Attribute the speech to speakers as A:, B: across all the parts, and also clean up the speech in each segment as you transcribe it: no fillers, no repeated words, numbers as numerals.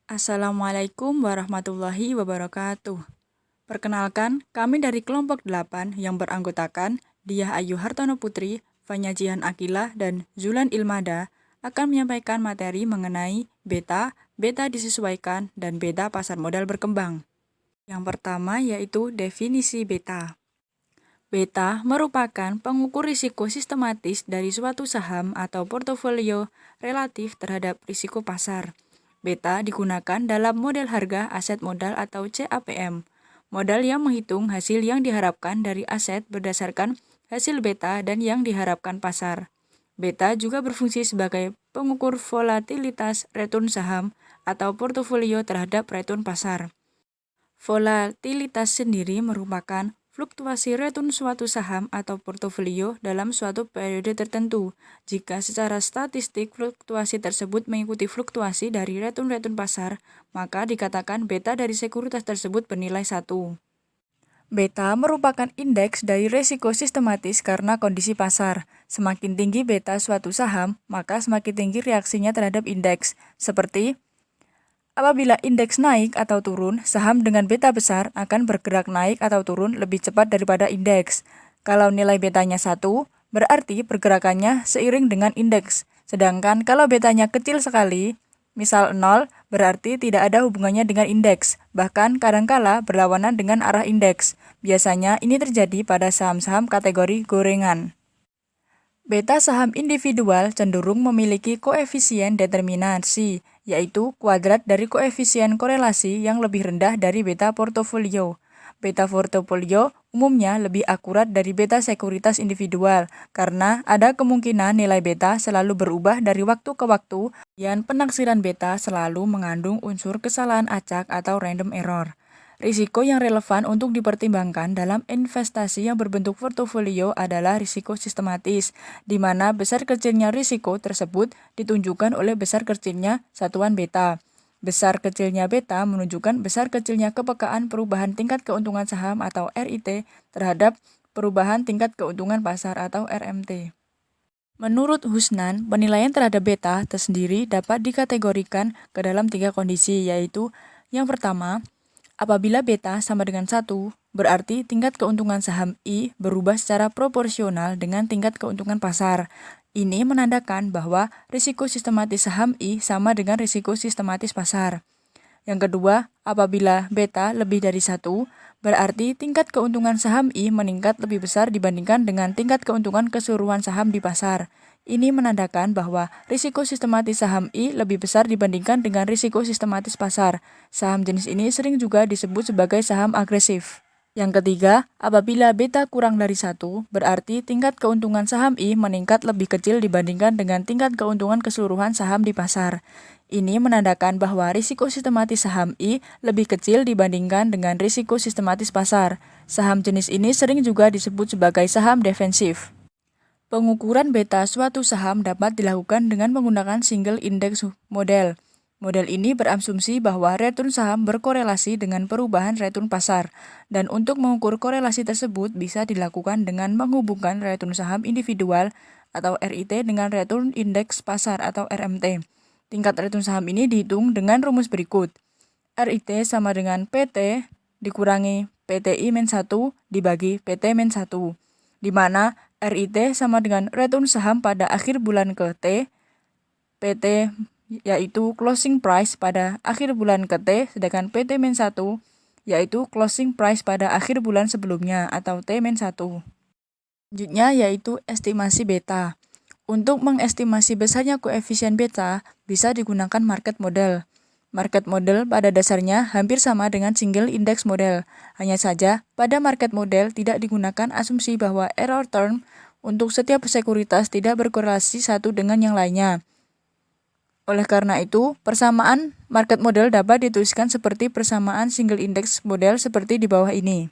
A: Assalamualaikum warahmatullahi wabarakatuh. Perkenalkan, kami dari kelompok 8 yang beranggotakan Diah Ayu Hartono Putri, Fanya Jihan Akilah, dan Zulan Ilmada akan menyampaikan materi mengenai beta disesuaikan, dan beta pasar modal berkembang. Yang pertama yaitu definisi beta. Beta merupakan pengukur risiko sistematis dari suatu saham atau portofolio relatif terhadap risiko pasar. Beta digunakan dalam model harga aset modal atau CAPM, modal yang menghitung hasil yang diharapkan dari aset berdasarkan hasil beta dan yang diharapkan pasar. Beta juga berfungsi sebagai pengukur volatilitas return saham atau portofolio terhadap return pasar. Volatilitas sendiri merupakan fluktuasi return suatu saham atau portofolio dalam suatu periode tertentu. Jika secara statistik fluktuasi tersebut mengikuti fluktuasi dari return pasar, maka dikatakan beta dari sekuritas tersebut bernilai 1. Beta merupakan indeks dari risiko sistematis karena kondisi pasar. Semakin tinggi beta suatu saham, maka semakin tinggi reaksinya terhadap indeks. Seperti apabila indeks naik atau turun, saham dengan beta besar akan bergerak naik atau turun lebih cepat daripada indeks. Kalau nilai betanya 1, berarti pergerakannya seiring dengan indeks. Sedangkan kalau betanya kecil sekali, misal 0, berarti tidak ada hubungannya dengan indeks. Bahkan kadangkala berlawanan dengan arah indeks. Biasanya ini terjadi pada saham-saham kategori gorengan. Beta saham individual cenderung memiliki koefisien determinasi, yaitu kuadrat dari koefisien korelasi yang lebih rendah dari beta portofolio. Beta portofolio umumnya lebih akurat dari beta sekuritas individual, karena ada kemungkinan nilai beta selalu berubah dari waktu ke waktu, dan penaksiran beta selalu mengandung unsur kesalahan acak atau random error. Risiko yang relevan untuk dipertimbangkan dalam investasi yang berbentuk portofolio adalah risiko sistematis, di mana besar kecilnya risiko tersebut ditunjukkan oleh besar kecilnya satuan beta. Besar kecilnya beta menunjukkan besar kecilnya kepekaan perubahan tingkat keuntungan saham atau RIT terhadap perubahan tingkat keuntungan pasar atau RMT. Menurut Husnan, penilaian terhadap beta tersendiri dapat dikategorikan ke dalam 3 kondisi, yaitu yang pertama, apabila beta sama dengan 1, berarti tingkat keuntungan saham I berubah secara proporsional dengan tingkat keuntungan pasar. Ini menandakan bahwa risiko sistematis saham I sama dengan risiko sistematis pasar. Yang kedua, apabila beta lebih dari 1, berarti tingkat keuntungan saham I meningkat lebih besar dibandingkan dengan tingkat keuntungan keseluruhan saham di pasar. Ini menandakan bahwa risiko sistematis saham I lebih besar dibandingkan dengan risiko sistematis pasar. Saham jenis ini sering juga disebut sebagai saham agresif. Yang ketiga, apabila beta kurang dari 1, berarti tingkat keuntungan saham I meningkat lebih kecil dibandingkan dengan tingkat keuntungan keseluruhan saham di pasar. Ini menandakan bahwa risiko sistematis saham I lebih kecil dibandingkan dengan risiko sistematis pasar. Saham jenis ini sering juga disebut sebagai saham defensif. Pengukuran beta suatu saham dapat dilakukan dengan menggunakan single index model. Model ini berasumsi bahwa return saham berkorelasi dengan perubahan return pasar, dan untuk mengukur korelasi tersebut bisa dilakukan dengan menghubungkan return saham individual atau RIT dengan return indeks pasar atau RMT. Tingkat return saham ini dihitung dengan rumus berikut. RIT sama dengan PT dikurangi PTI-1 dibagi PT-1, di mana RIT sama dengan return saham pada akhir bulan ke T, PT yaitu closing price pada akhir bulan ke T, sedangkan PT-1 yaitu closing price pada akhir bulan sebelumnya atau T-1. Selanjutnya yaitu estimasi beta. Untuk mengestimasi besarnya koefisien beta, bisa digunakan market model. Market model pada dasarnya hampir sama dengan single index model. Hanya saja, pada market model tidak digunakan asumsi bahwa error term untuk setiap sekuritas tidak berkorelasi satu dengan yang lainnya. Oleh karena itu, persamaan market model dapat dituliskan seperti persamaan single index model seperti di bawah ini.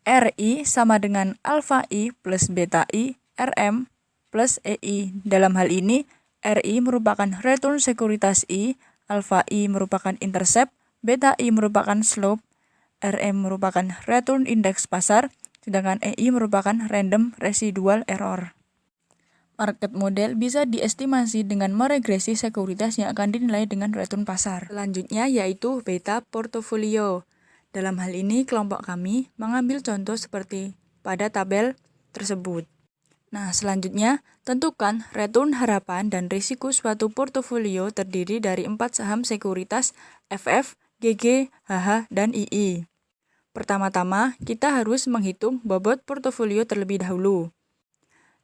A: RI sama dengan alpha I plus beta I, RM plus EI. Dalam hal ini, RI merupakan return sekuritas I, alpha I merupakan intercept, beta I merupakan slope, RM merupakan return indeks pasar, sedangkan EI merupakan random residual error. Market model bisa diestimasi dengan meregresi sekuritas yang akan dinilai dengan return pasar. Selanjutnya yaitu beta portofolio. Dalam hal ini kelompok kami mengambil contoh seperti pada tabel tersebut. Nah, selanjutnya tentukan return harapan dan risiko suatu portofolio terdiri dari 4 saham sekuritas FF, GG, HH, dan II. Pertama-tama, kita harus menghitung bobot portofolio terlebih dahulu.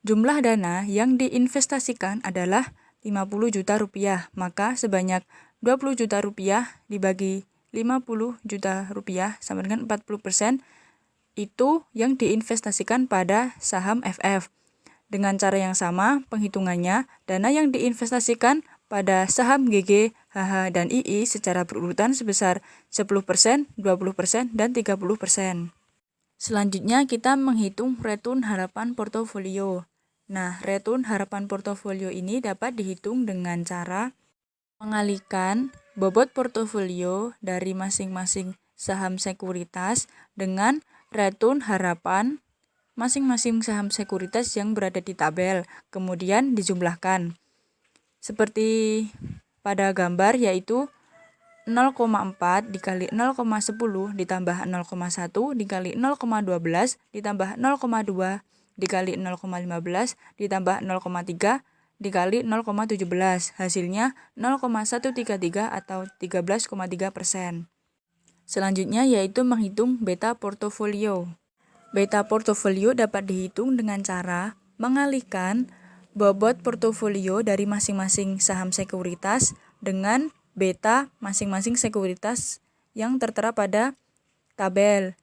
A: Jumlah dana yang diinvestasikan adalah 50 juta rupiah, maka sebanyak 20 juta rupiah dibagi 50 juta rupiah sama dengan 40% itu yang diinvestasikan pada saham FF. Dengan cara yang sama, penghitungannya, dana yang diinvestasikan pada saham GG, HH, dan II secara berurutan sebesar 10%, 20%, dan 30%. Selanjutnya kita menghitung return harapan portofolio. Nah, return harapan portofolio ini dapat dihitung dengan cara mengalihkan bobot portofolio dari masing-masing saham sekuritas dengan return harapan masing-masing saham sekuritas yang berada di tabel, kemudian dijumlahkan. Seperti pada gambar yaitu 0,4 dikali 0,10 ditambah 0,1 dikali 0,12 ditambah 0,2 dikali 0,15 ditambah 0,3 dikali 0,17. Hasilnya 0,133 atau 13,3%. Selanjutnya yaitu menghitung beta portofolio. Beta portofolio dapat dihitung dengan cara mengalihkan bobot portofolio dari masing-masing saham sekuritas dengan beta masing-masing sekuritas yang tertera pada tabel,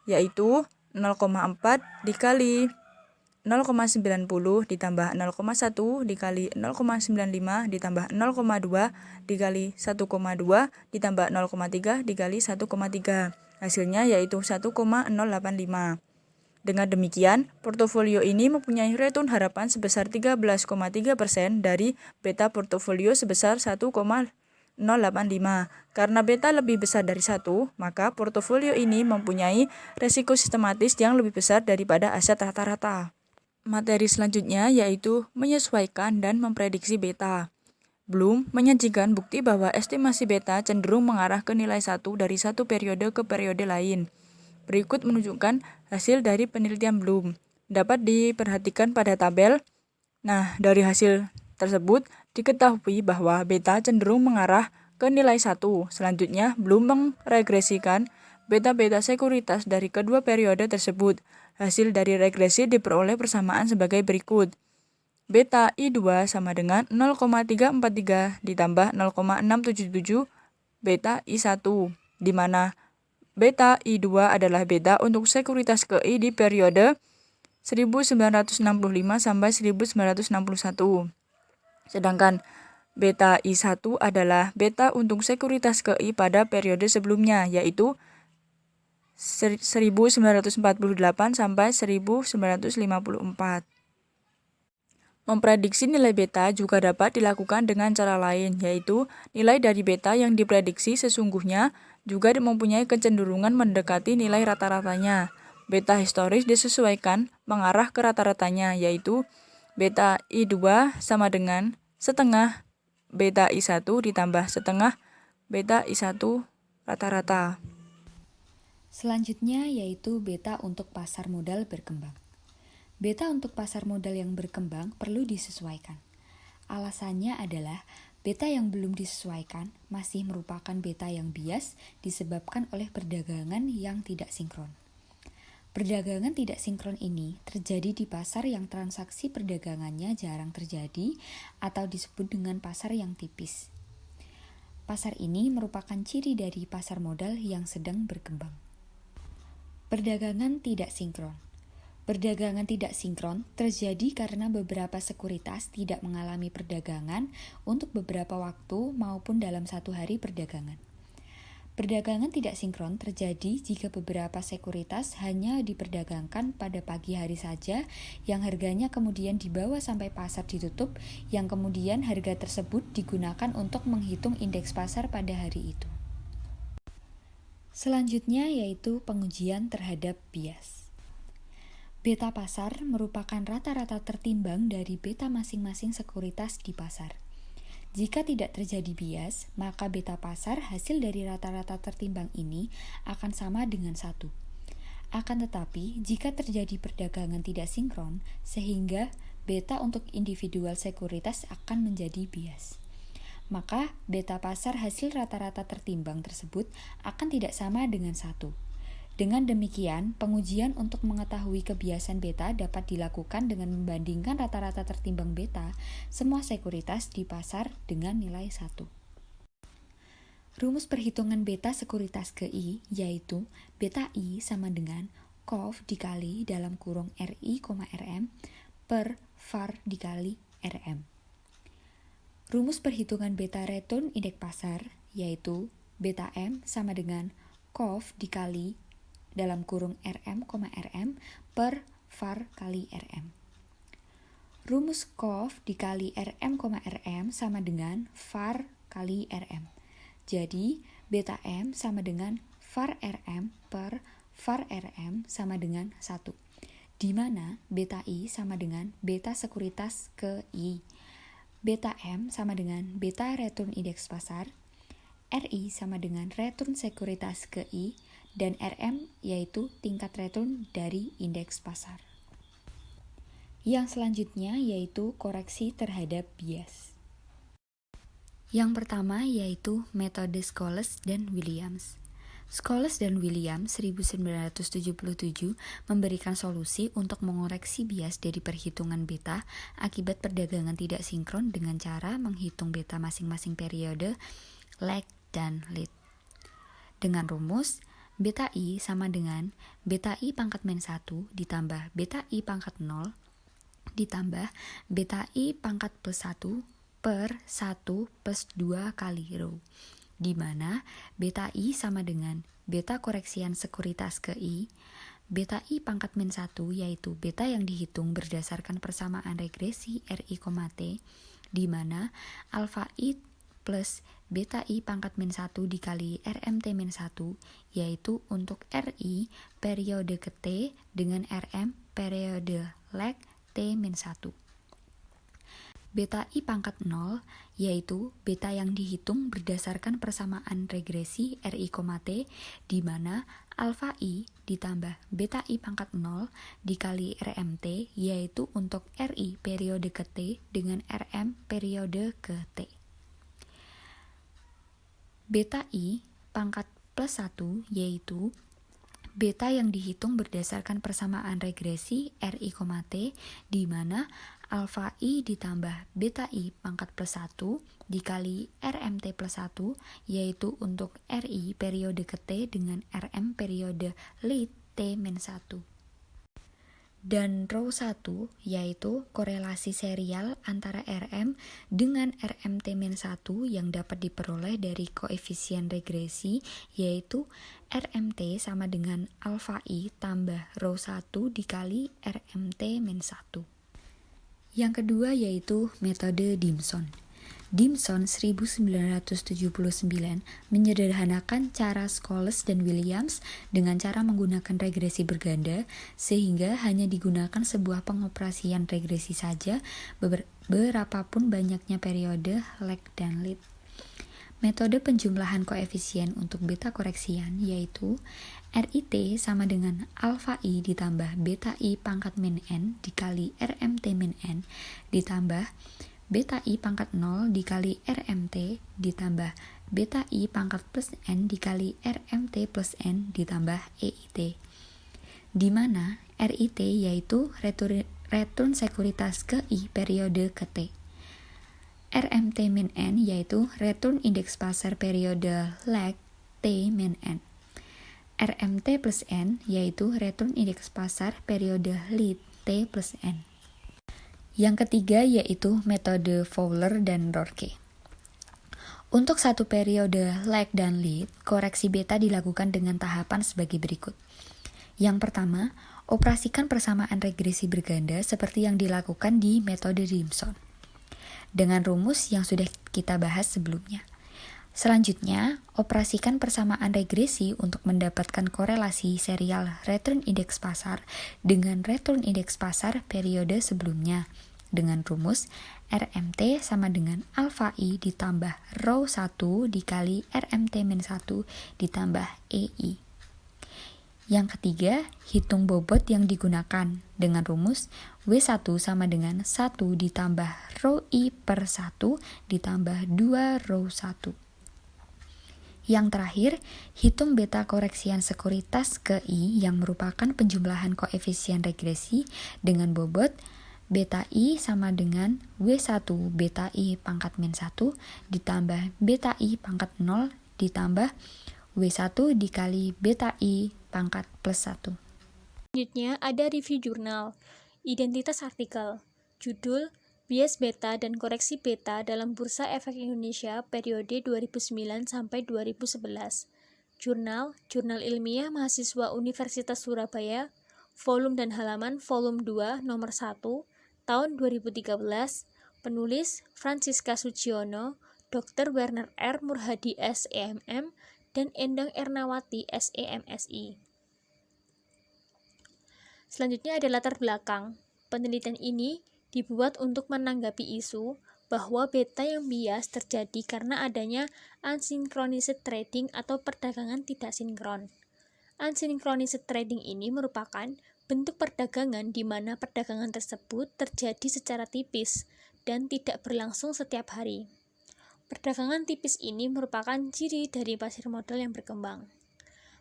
A: yaitu 0,4 dikali 0,90 ditambah 0,1 dikali 0,95 ditambah 0,2 dikali 1,2 ditambah 0,3 dikali 1,3. Hasilnya yaitu 1,085. Dengan demikian, portofolio ini mempunyai return harapan sebesar 13,3% dari beta portofolio sebesar 1,085. Karena beta lebih besar dari 1, maka portofolio ini mempunyai resiko sistematis yang lebih besar daripada aset rata-rata. Materi selanjutnya yaitu menyesuaikan dan memprediksi beta. Bloom menyajikan bukti bahwa estimasi beta cenderung mengarah ke nilai 1 dari satu periode ke periode lain. Berikut menunjukkan hasil dari penelitian Bloom. Dapat diperhatikan pada tabel. Nah, dari hasil tersebut diketahui bahwa beta cenderung mengarah ke nilai 1. Selanjutnya, Bloom meregresikan beta-beta sekuritas dari kedua periode tersebut. Hasil dari regresi diperoleh persamaan sebagai berikut. Beta I2 sama dengan 0,343 ditambah 0,677 beta I1, di mana beta I2 adalah beta untuk sekuritas KI di periode 1965 sampai 1961. Sedangkan beta I1 adalah beta untuk sekuritas KI pada periode sebelumnya, yaitu 1948 sampai 1954. Memprediksi nilai beta juga dapat dilakukan dengan cara lain, yaitu nilai dari beta yang diprediksi sesungguhnya juga mempunyai kecenderungan mendekati nilai rata-ratanya. Beta historis disesuaikan mengarah ke rata-ratanya, yaitu beta I2 sama dengan setengah beta I1 ditambah setengah beta I1 rata-rata.
B: Selanjutnya yaitu beta untuk pasar modal berkembang. Beta untuk pasar modal yang berkembang perlu disesuaikan. Alasannya adalah beta yang belum disesuaikan masih merupakan beta yang bias disebabkan oleh perdagangan yang tidak sinkron. Perdagangan tidak sinkron ini terjadi di pasar yang transaksi perdagangannya jarang terjadi atau disebut dengan pasar yang tipis. Pasar ini merupakan ciri dari pasar modal yang sedang berkembang. Perdagangan tidak sinkron. Perdagangan tidak sinkron terjadi karena beberapa sekuritas tidak mengalami perdagangan untuk beberapa waktu maupun dalam satu hari perdagangan. Perdagangan tidak sinkron terjadi jika beberapa sekuritas hanya diperdagangkan pada pagi hari saja, yang harganya kemudian dibawa sampai pasar ditutup, yang kemudian harga tersebut digunakan untuk menghitung indeks pasar pada hari itu. Selanjutnya yaitu pengujian terhadap bias. Beta pasar merupakan rata-rata tertimbang dari beta masing-masing sekuritas di pasar. Jika tidak terjadi bias, maka beta pasar hasil dari rata-rata tertimbang ini akan sama dengan 1. Akan tetapi, jika terjadi perdagangan tidak sinkron, sehingga beta untuk individual sekuritas akan menjadi bias, maka beta pasar hasil rata-rata tertimbang tersebut akan tidak sama dengan 1. Dengan demikian, pengujian untuk mengetahui kebiasaan beta dapat dilakukan dengan membandingkan rata-rata tertimbang beta semua sekuritas di pasar dengan nilai 1. Rumus perhitungan beta sekuritas ke I yaitu beta I sama dengan COF dikali dalam kurung RI, RM per VAR dikali RM. Rumus perhitungan beta return indeks pasar yaitu beta M sama dengan COF dikali dalam kurung RM, RM per VAR kali RM. Rumus COF dikali RM, RM sama dengan VAR kali RM. Jadi, beta M sama dengan VAR RM per VAR RM sama dengan 1. Di mana beta I sama dengan beta sekuritas ke I. Beta M sama dengan beta return indeks pasar. RI sama dengan return sekuritas ke I. Dan RM yaitu tingkat return dari indeks pasar. Yang selanjutnya yaitu koreksi terhadap bias. Yang pertama yaitu metode Scholes dan Williams. Scholes dan Williams 1977 memberikan solusi untuk mengoreksi bias dari perhitungan beta akibat perdagangan tidak sinkron dengan cara menghitung beta masing-masing periode, lag, dan lead. Dengan rumus beta I sama dengan beta I pangkat min 1 ditambah beta I pangkat 0 ditambah beta I pangkat plus 1 per 1 plus 2 kali rho, di mana beta I sama dengan beta koreksian sekuritas ke I, beta I pangkat min 1 yaitu beta yang dihitung berdasarkan persamaan regresi RI, T, di mana alfa I plus beta I pangkat min 1 dikali RMT min 1 yaitu untuk RI periode ke T dengan RM periode lag T min 1. Beta I pangkat 0 yaitu beta yang dihitung berdasarkan persamaan regresi RI, T di mana alfa I ditambah beta I pangkat 0 dikali RMT yaitu untuk RI periode ke T dengan RM periode ke T. Beta I pangkat plus 1 yaitu beta yang dihitung berdasarkan persamaan regresi RI, T di mana alfa I ditambah beta I pangkat plus 1 dikali RMT plus 1 yaitu untuk RI periode ke T dengan RM periode lead T min 1. Dan row 1 yaitu korelasi serial antara RM dengan RMT-1 yang dapat diperoleh dari koefisien regresi yaitu RMT sama dengan alfa I tambah row 1 dikali RMT-1. Yang kedua yaitu metode Dimson. Dimson 1979 menyederhanakan cara Scholes dan Williams dengan cara menggunakan regresi berganda sehingga hanya digunakan sebuah pengoperasian regresi saja berapapun banyaknya periode lag dan lead. Metode penjumlahan koefisien untuk beta koreksian yaitu RIT sama dengan alfa I ditambah beta I pangkat min N dikali RMT min N ditambah beta I pangkat 0 dikali RMT ditambah beta I pangkat plus N dikali RMT plus N ditambah EIT, di mana RIT yaitu return sekuritas ke I periode ke T, RMT min N yaitu return indeks pasar periode lag T min N, RMT plus N yaitu return indeks pasar periode lead T plus N. Yang ketiga yaitu metode Fowler dan Roorkee. Untuk satu periode lag dan lead, koreksi beta dilakukan dengan tahapan sebagai berikut. Yang pertama, operasikan persamaan regresi berganda seperti yang dilakukan di metode Dimson dengan rumus yang sudah kita bahas sebelumnya. Selanjutnya, operasikan persamaan regresi untuk mendapatkan korelasi serial return index pasar dengan return index pasar periode sebelumnya dengan rumus RMT sama dengan alfa I ditambah rho 1 dikali RMT-1 ditambah EI. Yang ketiga, hitung bobot yang digunakan dengan rumus W1 sama dengan 1 ditambah rho I per 1 ditambah 2 rho 1. Yang terakhir, hitung beta koreksian sekuritas ke I yang merupakan penjumlahan koefisien regresi dengan bobot beta I sama dengan W1 beta I pangkat min 1 ditambah beta I pangkat 0 ditambah W1 dikali beta I pangkat plus 1.
C: Selanjutnya ada review jurnal, identitas artikel, judul, bias beta dan koreksi beta dalam Bursa Efek Indonesia periode 2009 sampai 2011. Jurnal ilmiah mahasiswa Universitas Surabaya, volume dan halaman volume 2 nomor 1, tahun 2013, penulis Francisca Sugiono, Dr. Werner R. Murhadi SEMM, dan Endang Ernawati SEMSI. Selanjutnya ada latar belakang. Penelitian ini dibuat untuk menanggapi isu bahwa beta yang bias terjadi karena adanya unsynchronized trading atau perdagangan tidak sinkron. Unsynchronized trading ini merupakan bentuk perdagangan di mana perdagangan tersebut terjadi secara tipis dan tidak berlangsung setiap hari. Perdagangan tipis ini merupakan ciri dari pasar modal yang berkembang.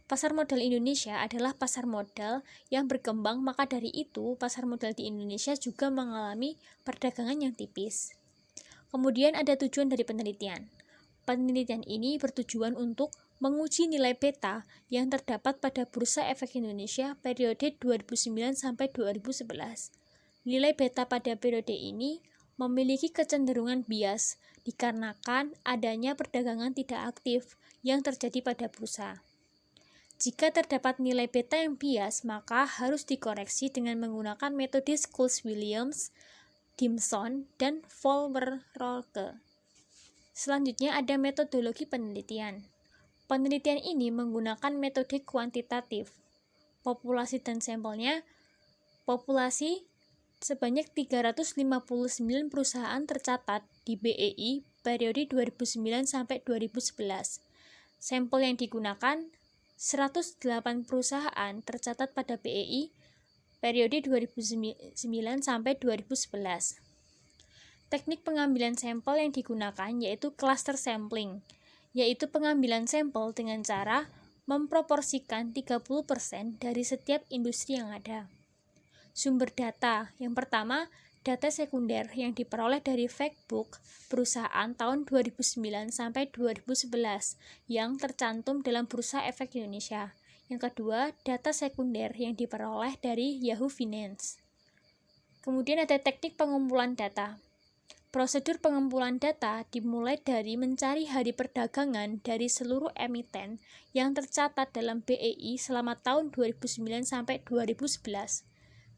C: Pasar modal Indonesia adalah pasar modal yang berkembang, maka dari itu pasar modal di Indonesia juga mengalami perdagangan yang tipis. Kemudian ada tujuan dari penelitian. Penelitian ini bertujuan untuk menguji nilai beta yang terdapat pada Bursa Efek Indonesia periode 2009 sampai 2011. Nilai beta pada periode ini memiliki kecenderungan bias dikarenakan adanya perdagangan tidak aktif yang terjadi pada bursa. Jika terdapat nilai beta yang bias, maka harus dikoreksi dengan menggunakan metode Schultz-Williams, Dimson, dan Vollmer-Rolke. Selanjutnya ada metodologi penelitian. Penelitian ini menggunakan metode kuantitatif. Populasi dan sampelnya, populasi sebanyak 359 perusahaan tercatat di BEI periode 2009 sampai 2011. Sampel yang digunakan 108 perusahaan tercatat pada BEI periode 2009 sampai 2011. Teknik pengambilan sampel yang digunakan yaitu cluster sampling, yaitu pengambilan sampel dengan cara memproporsikan 30% dari setiap industri yang ada. Sumber data yang pertama, data sekunder yang diperoleh dari Factbook perusahaan tahun 2009 sampai 2011 yang tercantum dalam Bursa Efek Indonesia. Yang kedua, data sekunder yang diperoleh dari Yahoo Finance. Kemudian ada teknik pengumpulan data. Prosedur pengumpulan data dimulai dari mencari hari perdagangan dari seluruh emiten yang tercatat dalam BEI selama tahun 2009 sampai 2011.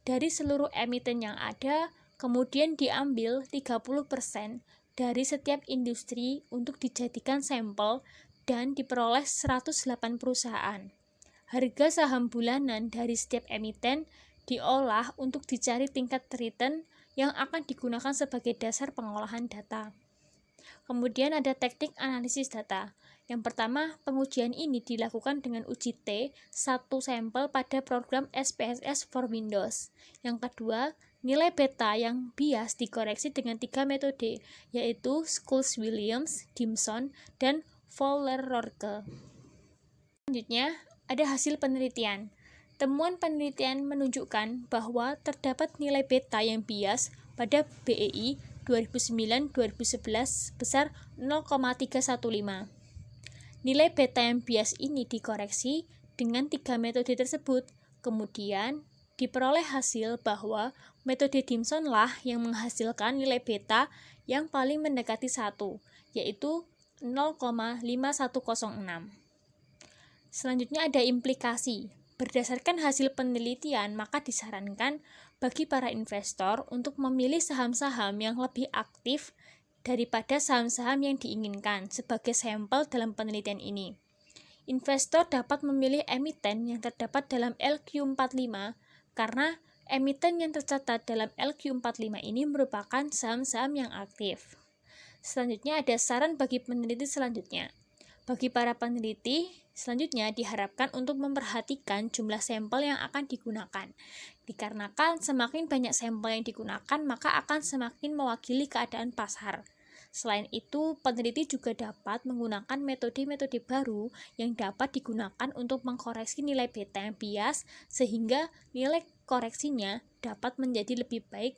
C: Dari seluruh emiten yang ada, kemudian diambil 30% dari setiap industri untuk dijadikan sampel dan diperoleh 108 perusahaan. Harga saham bulanan dari setiap emiten diolah untuk dicari tingkat return yang akan digunakan sebagai dasar pengolahan data. Kemudian ada teknik analisis data. Yang pertama, pengujian ini dilakukan dengan uji T, 1 sampel pada program SPSS for Windows. Yang kedua, nilai beta yang bias dikoreksi dengan 3 metode, yaitu Schultz-Williams, Dimson, dan Vollmer-Rolke. Selanjutnya, ada hasil penelitian. Temuan penelitian menunjukkan bahwa terdapat nilai beta yang bias pada BEI 2009-2011 sebesar 0,315. Nilai beta yang bias ini dikoreksi dengan 3 metode tersebut. Kemudian diperoleh hasil bahwa metode Dimson lah yang menghasilkan nilai beta yang paling mendekati 1, yaitu 0,5106. Selanjutnya ada implikasi. Berdasarkan hasil penelitian, maka disarankan bagi para investor untuk memilih saham-saham yang lebih aktif daripada saham-saham yang diinginkan sebagai sampel dalam penelitian ini. Investor dapat memilih emiten yang terdapat dalam LQ45 karena emiten yang tercatat dalam LQ45 ini merupakan saham-saham yang aktif. Selanjutnya ada saran bagi peneliti selanjutnya. Bagi para peneliti, selanjutnya diharapkan untuk memperhatikan jumlah sampel yang akan digunakan. Dikarenakan semakin banyak sampel yang digunakan, maka akan semakin mewakili keadaan pasar. Selain itu, peneliti juga dapat menggunakan metode-metode baru yang dapat digunakan untuk mengkoreksi nilai beta yang bias, sehingga nilai koreksinya dapat menjadi lebih baik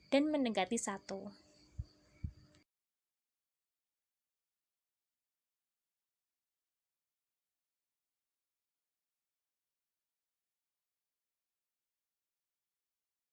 C: dan mendekati 1.